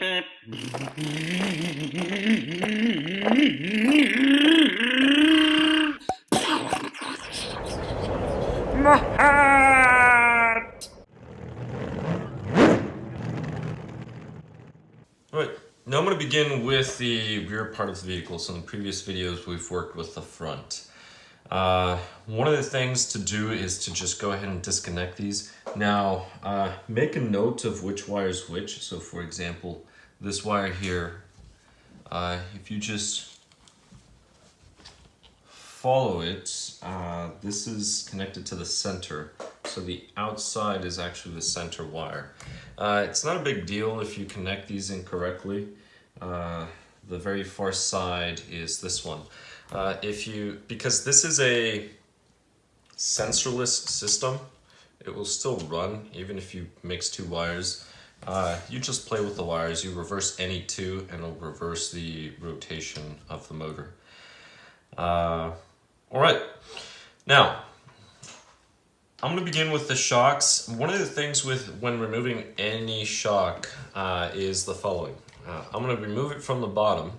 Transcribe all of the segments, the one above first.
Alright, now I'm going to begin with the rear part of the vehicle. So in the previous videos we've worked with the front. One of the things to do is to just go ahead and disconnect these. Now, make a note of which wire is which. So for example, this wire here, if you just follow it, this is connected to the center. So the outside is actually the center wire. It's not a big deal if you connect these incorrectly. The very far side is this one. Because this is a sensorless system, it will still run even if you mix two wires. You just play with the wires, you reverse any two and it'll reverse the rotation of the motor. Alright, now I'm going to begin with the shocks. One of the things when removing any shock is the following. I'm going to remove it from the bottom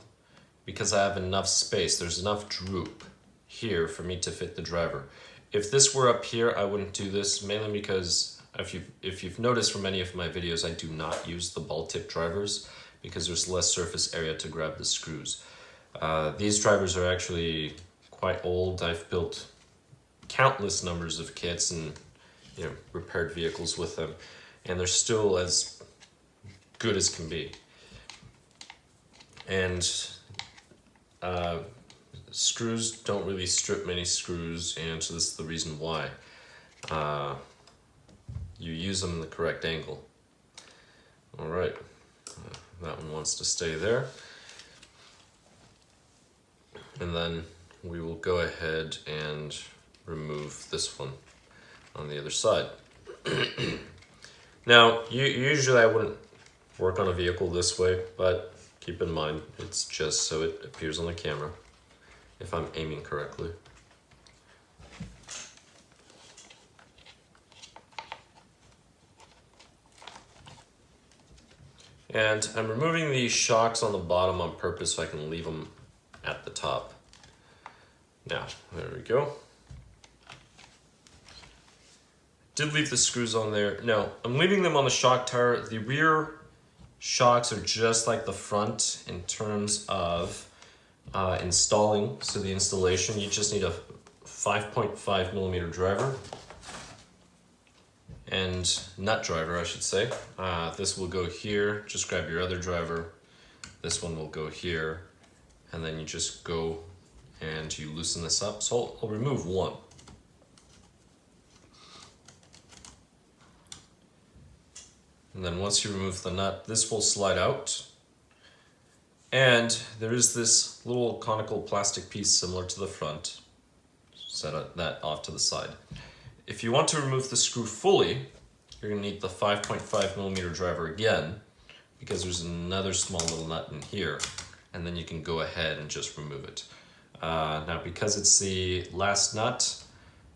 because I have enough space. There's enough droop here for me to fit the driver. If this were up here, I wouldn't do this, mainly because if you've noticed from many of my videos, I do not use the ball tip drivers because there's less surface area to grab the screws. These drivers are actually quite old. I've built countless numbers of kits and repaired vehicles with them, and they're still as good as can be. And screws don't really strip many screws, and so this is the reason why. You use them in the correct angle. Alright, that one wants to stay there. And then we will go ahead and remove this one on the other side. Now, usually I wouldn't work on a vehicle this way, but keep in mind, it's just so it appears on the camera, if I'm aiming correctly. And I'm removing these shocks on the bottom on purpose so I can leave them at the top. Now, there we go. Did leave the screws on there. No, I'm leaving them on the shock tower. The rear shocks are just like the front in terms of installing. So the installation, you just need a 5.5 millimeter driver and nut driver, I should say. This will go here. Just grab your other driver. This one will go here, and then you just go and you loosen this up. So I'll remove one. And then once you remove the nut, this will slide out. And there is this little conical plastic piece similar to the front. Set that off to the side. If you want to remove the screw fully, you're going to need the 5.5 millimeter driver again, because there's another small little nut in here, and then you can go ahead and just remove it. Now, because it's the last nut,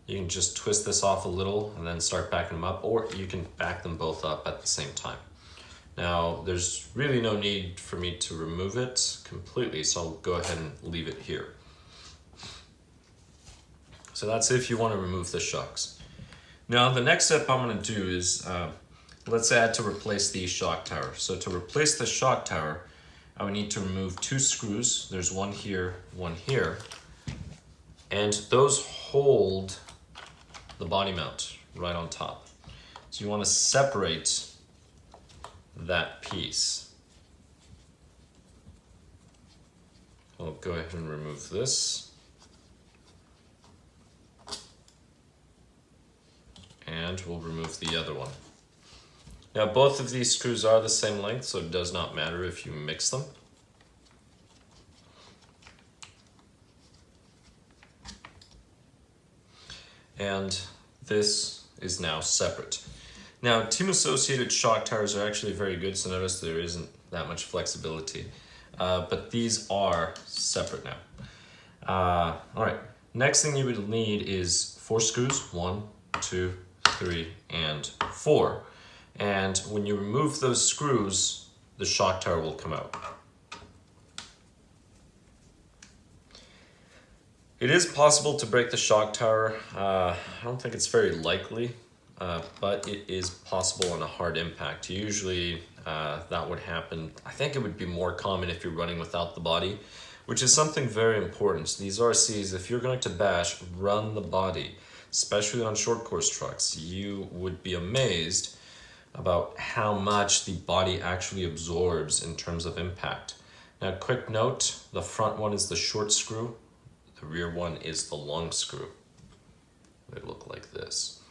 you can just twist this off a little and then start backing them up, or you can back them both up at the same time. Now, there's really no need for me to remove it completely, so I'll go ahead and leave it here. So that's if you want to remove the shocks. Now, the next step I'm going to do is, let's say I had to replace the shock tower. So to replace the shock tower, I would need to remove two screws. There's one here, and those hold the body mount right on top. So you want to separate that piece. I'll go ahead and remove this. And we'll remove the other one. Now, both of these screws are the same length, so it does not matter if you mix them. And this is now separate. Now, Team Associated shock towers are actually very good, so notice there isn't that much flexibility. But these are separate now. All right, next thing you would need is 4 screws, 1, 2, 3, and 4. And when you remove those screws, the shock tower will come out. It is possible to break the shock tower. I don't think it's very likely, but it is possible on a hard impact. Usually that would happen. I think it would be more common if you're running without the body, which is something very important. These RCs, if you're going to bash, run the body, especially on short course trucks. You would be amazed about how much the body actually absorbs in terms of impact. Now, quick note, the front one is the short screw. The rear one is the long screw. They look like this.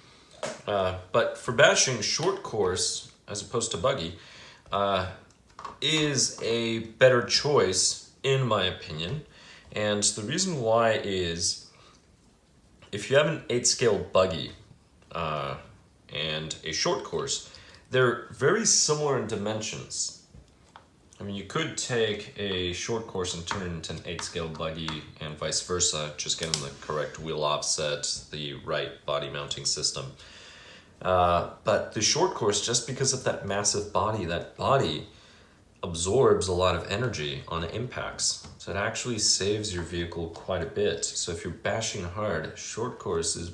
But for bashing short course, as opposed to buggy, is a better choice, in my opinion. And the reason why is, if you have an 8-scale buggy and a short course, they're very similar in dimensions. I mean, you could take a short course and turn it into an 8-scale buggy and vice versa, just getting the correct wheel offset, the right body mounting system. But the short course, just because of that massive body, that body absorbs a lot of energy on impacts. So it actually saves your vehicle quite a bit. So if you're bashing hard, short course is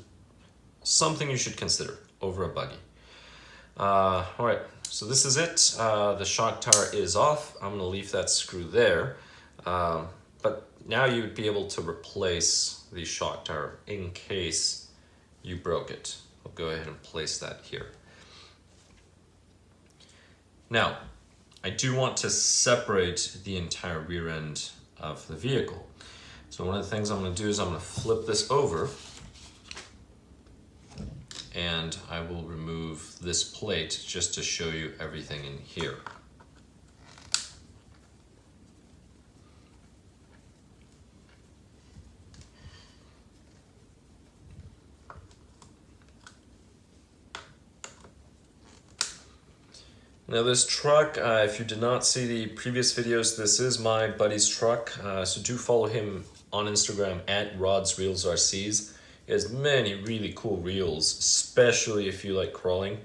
something you should consider over a buggy. All right. So this is it. The shock tower is off. I'm going to leave that screw there. But now you would be able to replace the shock tower in case you broke it. I'll go ahead and place that here. Now, I do want to separate the entire rear end of the vehicle. So one of the things I'm going to do is I'm going to flip this over, and I will remove this plate just to show you everything in here. Now this truck, if you did not see the previous videos, this is my buddy's truck, so do follow him on Instagram at RodsReelsRCs. He has many really cool reels, especially if you like crawling.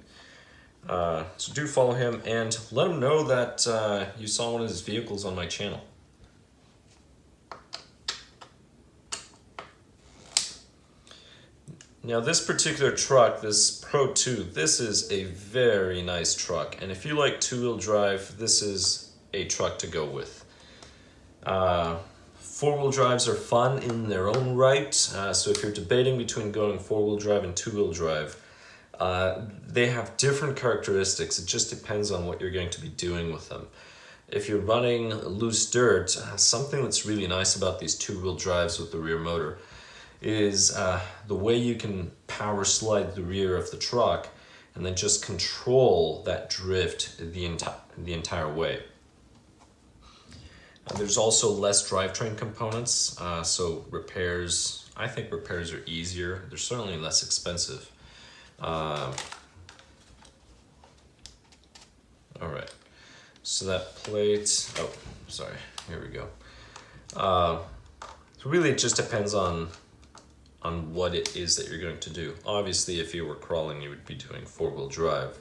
So do follow him and let him know that you saw one of his vehicles on my channel. Now this particular truck, this Pro 2, this is a very nice truck. And if you like two-wheel drive, this is a truck to go with. Four-wheel drives are fun in their own right, so if you're debating between going four-wheel drive and two-wheel drive, they have different characteristics. It just depends on what you're going to be doing with them. If you're running loose dirt, something that's really nice about these two-wheel drives with the rear motor is the way you can power slide the rear of the truck and then just control that drift the entire way. There's also less drivetrain components, so repairs, I think repairs are easier. They're certainly less expensive. All right, so that plate, oh, sorry, here we go. So really it just depends on what it is that you're going to do. Obviously, if you were crawling, you would be doing four-wheel drive.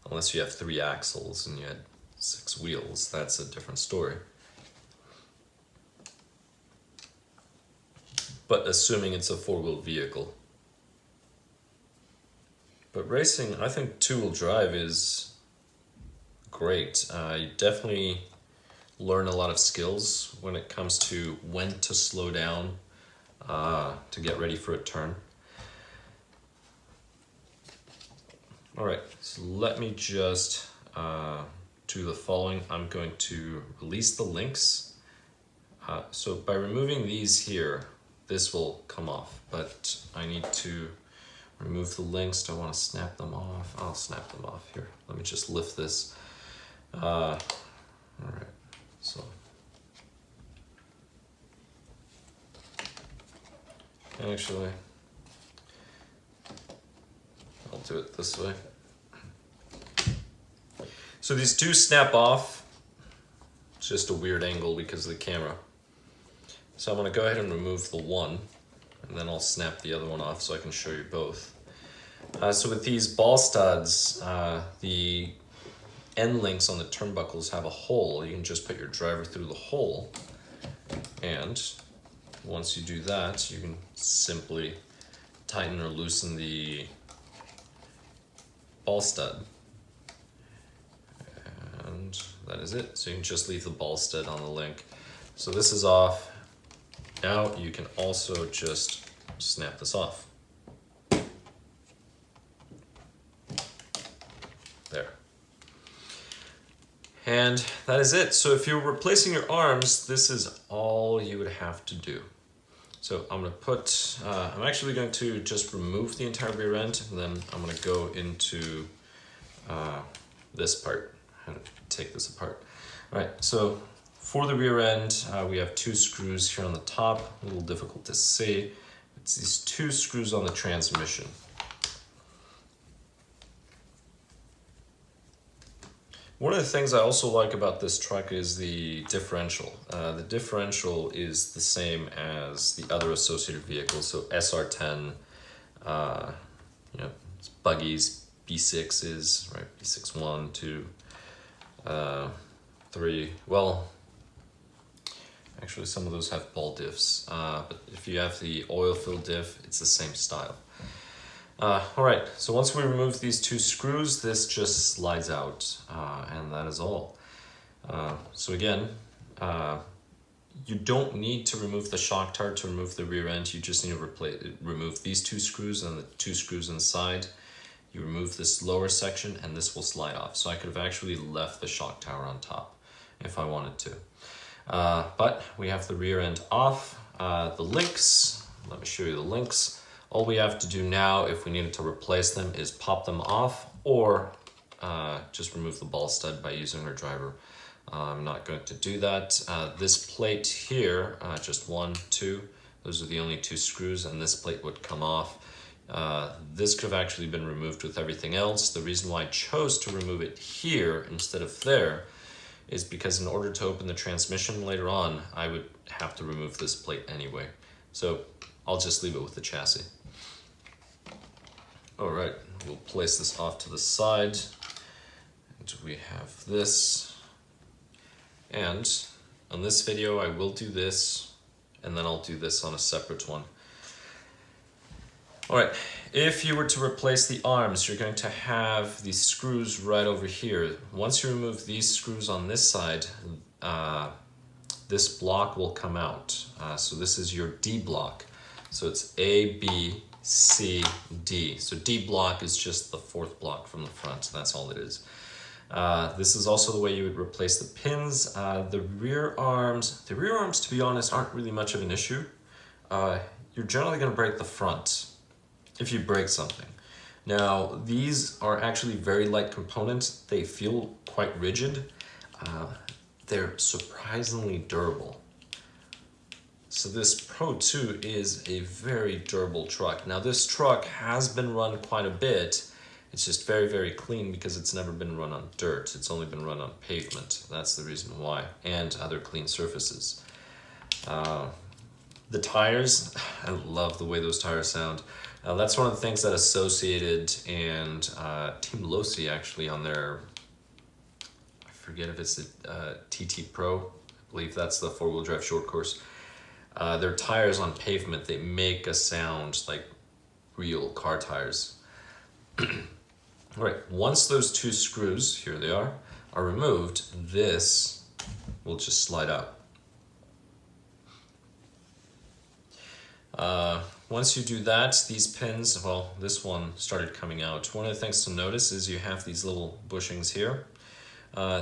Unless you have 3 axles and you had 6 wheels, that's a different story. But assuming it's a 4-wheel vehicle. But racing, I think two-wheel drive is great. You definitely learn a lot of skills when it comes to when to slow down to get ready for a turn. All right, so let me just do the following. I'm going to release the links. So by removing these here, this will come off, but I need to remove the links. Do I want to snap them off? I'll snap them off here. Let me just lift this. All right, so. Actually, I'll do it this way. So these two snap off. It's just a weird angle because of the camera. So I'm going to go ahead and remove the one, and then I'll snap the other one off so I can show you both. So with these ball studs, the end links on the turnbuckles have a hole. You can just put your driver through the hole, and once you do that, you can simply tighten or loosen the ball stud. And that is it. So you can just leave the ball stud on the link. So this is off. Now you can also just snap this off. There. And that is it. So if you're replacing your arms, this is all you would have to do. So I'm going to put, I'm actually going to just remove the entire rear end, and then I'm going to go into this part and take this apart. All right, so for the rear end, we have 2 screws here on the top, a little difficult to see. It's these 2 screws on the transmission. One of the things I also like about this truck is the differential. The differential is the same as the other associated vehicles, so SR10, it's buggies, B6s, right? B6 1, 2, 3. Well, actually some of those have ball diffs, but if you have the oil-filled diff, it's the same style. All right, so once we remove these 2 screws, this just slides out, and that is all. So again, you don't need to remove the shock tower to remove the rear end. You just need to remove these 2 screws and the 2 screws inside. You remove this lower section and this will slide off. So I could have actually left the shock tower on top if I wanted to. But we have the rear end off. The links, let me show you the links. All we have to do now, if we needed to replace them, is pop them off or just remove the ball stud by using our driver. I'm not going to do that. This plate here, just 1, 2, those are the only 2 screws, and this plate would come off. This could have actually been removed with everything else. The reason why I chose to remove it here instead of there is because in order to open the transmission later on, I would have to remove this plate anyway. So I'll just leave it with the chassis. All right, we'll place this off to the side. And we have this. And on this video, I will do this, and then I'll do this on a separate one. All right, if you were to replace the arms, you're going to have these screws right over here. Once you remove these screws on this side, this block will come out. So this is your D block. So it's A, B, C, D. So D block is just the 4th block from the front. That's all it is. This is also the way you would replace the pins. The rear arms, to be honest, aren't really much of an issue. You're generally going to break the front if you break something. Now, these are actually very light components. They feel quite rigid. They're surprisingly durable. So this Pro 2 is a very durable truck. Now this truck has been run quite a bit. It's just very, very clean because it's never been run on dirt. It's only been run on pavement. That's the reason why, and other clean surfaces. The tires, I love the way those tires sound. That's one of the things that Associated and Team Losi actually on their, I forget if it's the TT Pro, I believe that's the 4-wheel drive short course. Their tires on pavement, they make a sound like real car tires. All right, once those 2 screws, here they are removed, this will just slide out. Once you do that, these pins, well, this one started coming out. One of the things to notice is you have these little bushings here.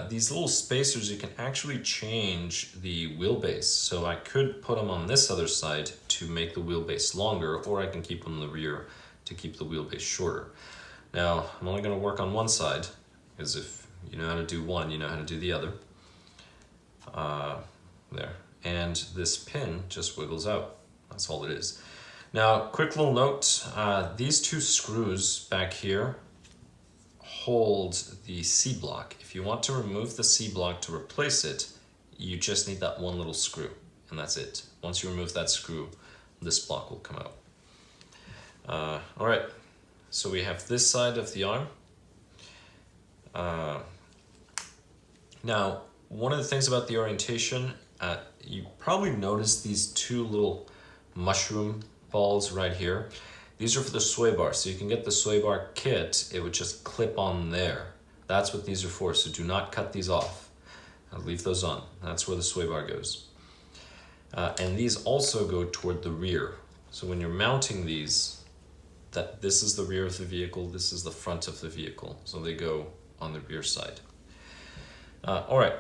These little spacers, you can actually change the wheelbase. So I could put them on this other side to make the wheelbase longer, or I can keep them in the rear to keep the wheelbase shorter. Now, I'm only going to work on one side, because if you know how to do one, you know how to do the other. There. And this pin just wiggles out. That's all it is. Now, quick little note, these 2 screws back here hold the C block. If you want to remove the C block to replace it, you just need that one little screw, and that's it. Once you remove that screw, this block will come out. All right, So we have this side of the arm. Now, one of the things about the orientation, you probably noticed these two little mushroom balls right here. These are for the sway bar. So you can get the sway bar kit, it would just clip on there. That's what these are for, so do not cut these off. I'll leave those on. That's where the sway bar goes. And these also go toward the rear. So when you're mounting these, this is the rear of the vehicle, this is the front of the vehicle. So they go on the rear side. All right,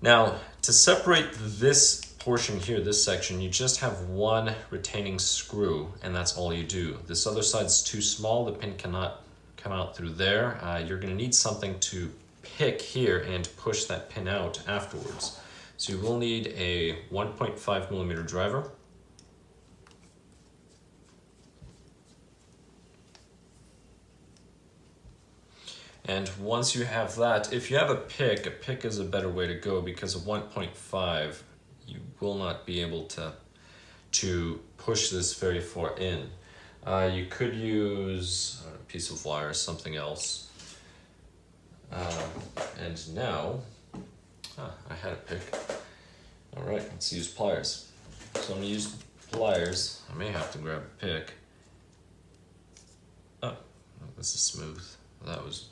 now to separate this portion here, this section, you just have one retaining screw, and that's all you do. This other side's too small, the pin cannot come out through there. You're gonna need something to pick here and push that pin out afterwards. So you will need a 1.5 millimeter driver. And once you have that, if you have a pick is a better way to go, because a 1.5, you will not be able to push this very far in. You could use a piece of wire or something else. And now, I had a pick. All right, let's use pliers. So I'm gonna use pliers. I may have to grab a pick. Oh, this is smooth. That was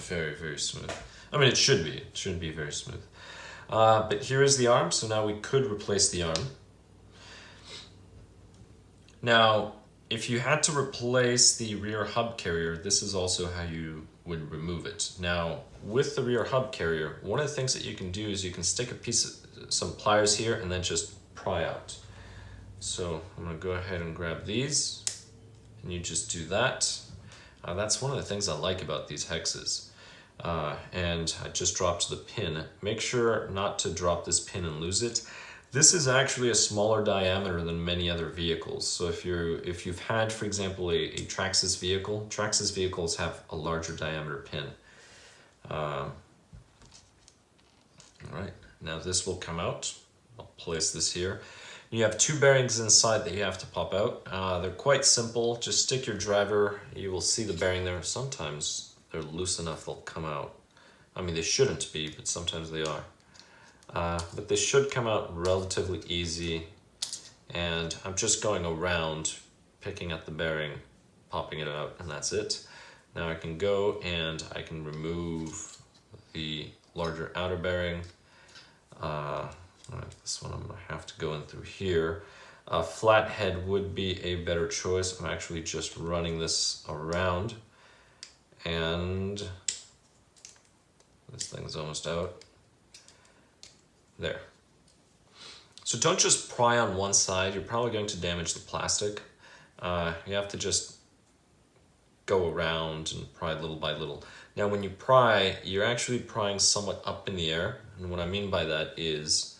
very, very smooth. I mean, it should be very smooth. But here is the arm, so now we could replace the arm. Now, if you had to replace the rear hub carrier, this is also how you would remove it. Now, with the rear hub carrier, one of the things that you can do is you can stick some pliers here and then just pry out. So I'm gonna go ahead and grab these, and you just do that. That's one of the things I like about these hexes. And I just dropped the pin. Make sure not to drop this pin and lose it. This is actually a smaller diameter than many other vehicles. So if you've had, for example, a Traxxas vehicle, Traxxas vehicles have a larger diameter pin. All right, now this will come out. I'll place this here. You have two bearings inside that you have to pop out. They're quite simple. Just stick your driver. You will see the bearing there. Sometimes they're loose enough they'll come out. I mean, they shouldn't be, but sometimes they are. But they should come out relatively easy. And I'm just going around, picking at the bearing, popping it out, and that's it. Now I can go and I can remove the larger outer bearing. All right, this one I'm gonna have to go in through here. A flat head would be a better choice. I'm actually just running this around, and this thing's almost out. There. So don't just pry on one side. You're probably going to damage the plastic. You have to just go around and pry little by little. Now when you pry, you're actually prying somewhat up in the air. And what I mean by that is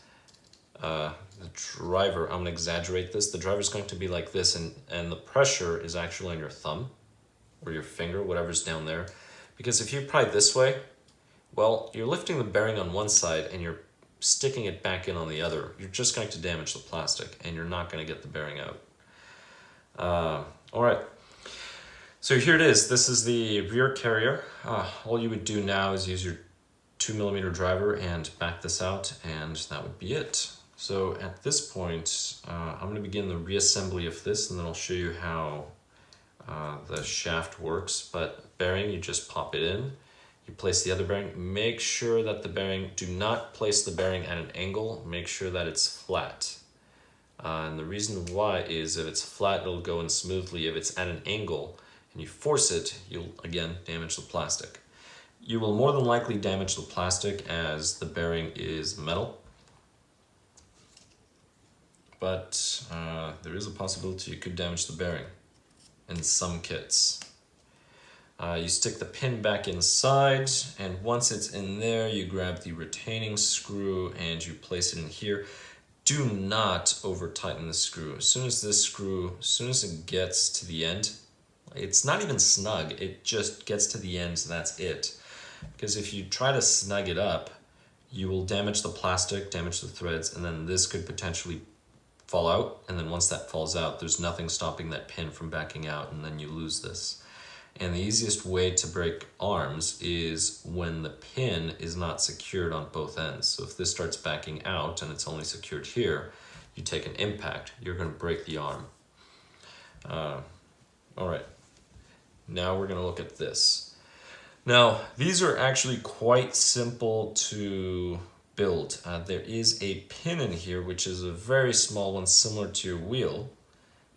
the driver, I'm gonna exaggerate this, the driver's going to be like this, and the pressure is actually on your thumb or your finger, whatever's down there. Because if you pry this way, well, you're lifting the bearing on one side and you're sticking it back in on the other. You're just going to damage the plastic and you're not going to get the bearing out. All right, so here it is. This is the rear carrier. All you would do now is use your 2mm driver and back this out, and that would be it. So at this point, I'm going to begin the reassembly of this, and then I'll show you how the shaft works. But bearing, you just pop it in. You place the other bearing. Make sure that the bearing, do not place the bearing at an angle. Make sure that it's flat. And the reason why is if it's flat, it'll go in smoothly. If it's at an angle and you force it, you'll again damage the plastic. You will more than likely damage the plastic as the bearing is metal. But there is a possibility you could damage the bearing in some kits. You stick the pin back inside, and once it's in there, you grab the retaining screw and you place it in here. Do not over tighten the screw. As soon as it gets to the end, it's not even snug, it just gets to the end, so that's it. Because if you try to snug it up, you will damage the plastic, damage the threads, and then this could potentially fall out. And then once that falls out, there's nothing stopping that pin from backing out, and then you lose this. And the easiest way to break arms is when the pin is not secured on both ends. So if this starts backing out and it's only secured here, you take an impact, you're going to break the arm. All right, now we're going to look at this. Now, these are actually quite simple to build. There is a pin in here, which is a very small one, similar to your wheel.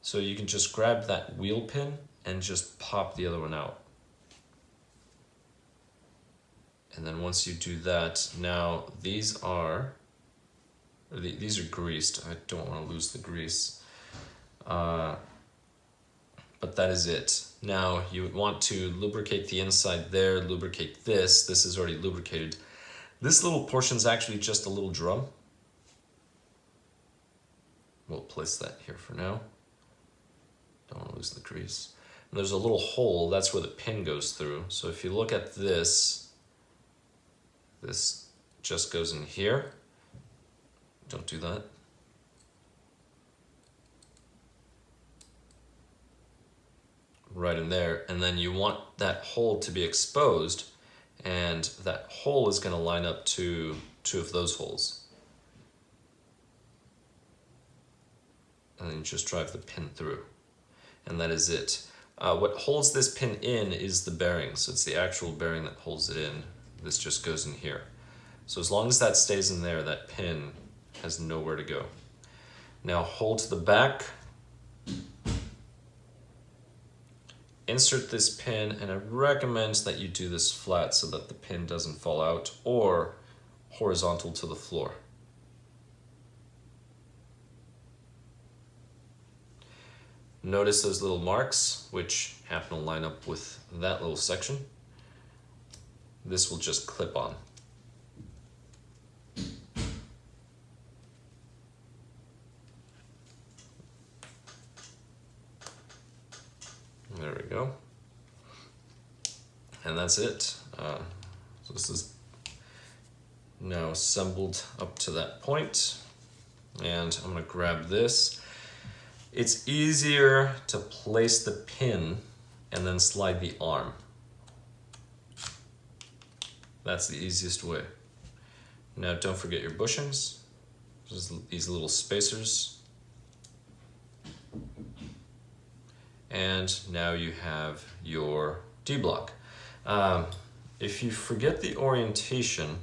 So you can just grab that wheel pin and just pop the other one out. And then once you do that, now these are greased. I don't want to lose the grease. But that is it. Now you would want to lubricate the inside there, lubricate this. This is already lubricated. This little portion is actually just a little drum. We'll place that here for now. Don't want to lose the grease. And there's a little hole, that's where the pin goes through. So if you look at this, this just goes in here. Don't do that. Right in there, and then you want that hole to be exposed, and that hole is going to line up to two of those holes. And then you just drive the pin through, and that is it. What holds this pin in is the bearing, so it's the actual bearing that holds it in. This just goes in here. So as long as that stays in there, that pin has nowhere to go. Now hold to the back. Insert this pin, and I recommend that you do this flat so that the pin doesn't fall out, or horizontal to the floor. Notice those little marks, which happen to line up with that little section. This will just clip on. There we go. And that's it. So this is now assembled up to that point. And I'm going to grab this. It's easier to place the pin and then slide the arm. That's the easiest way. Now don't forget your bushings. Just these little spacers. And now you have your D-block. If you forget the orientation,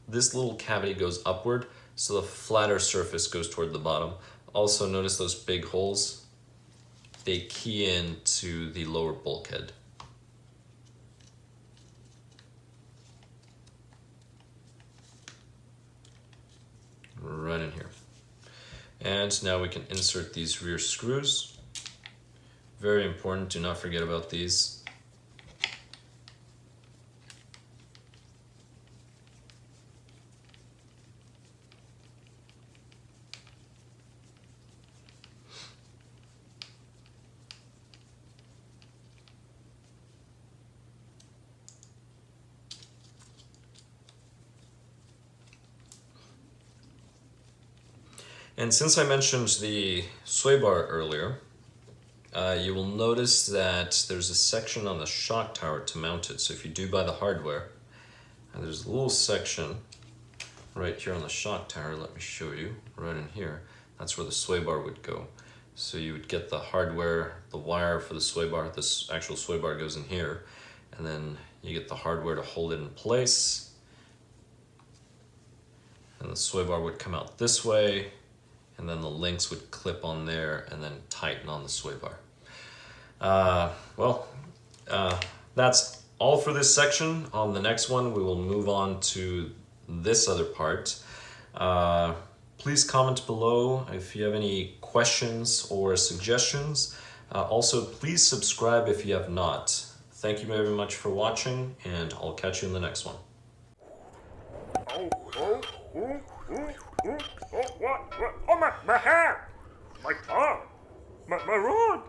this little cavity goes upward, so the flatter surface goes toward the bottom. Also notice those big holes. They key in to the lower bulkhead. Right in here. And now we can insert these rear screws. Very important, do not forget about these. And since I mentioned the sway bar earlier, you will notice that there's a section on the shock tower to mount it. So if you do buy the hardware, there's a little section right here on the shock tower. Let me show you right in here. That's where the sway bar would go. So you would get the hardware, the wire for the sway bar. This actual sway bar goes in here, and then you get the hardware to hold it in place. And the sway bar would come out this way, and then the links would clip on there and then tighten on the sway bar. That's all for this section. On the next one, we will move on to this other part. Please comment below if you have any questions or suggestions. Also, please subscribe if you have not. Thank you very much for watching, and I'll catch you in the next one. What? Oh, my hair! My tongue! My rod!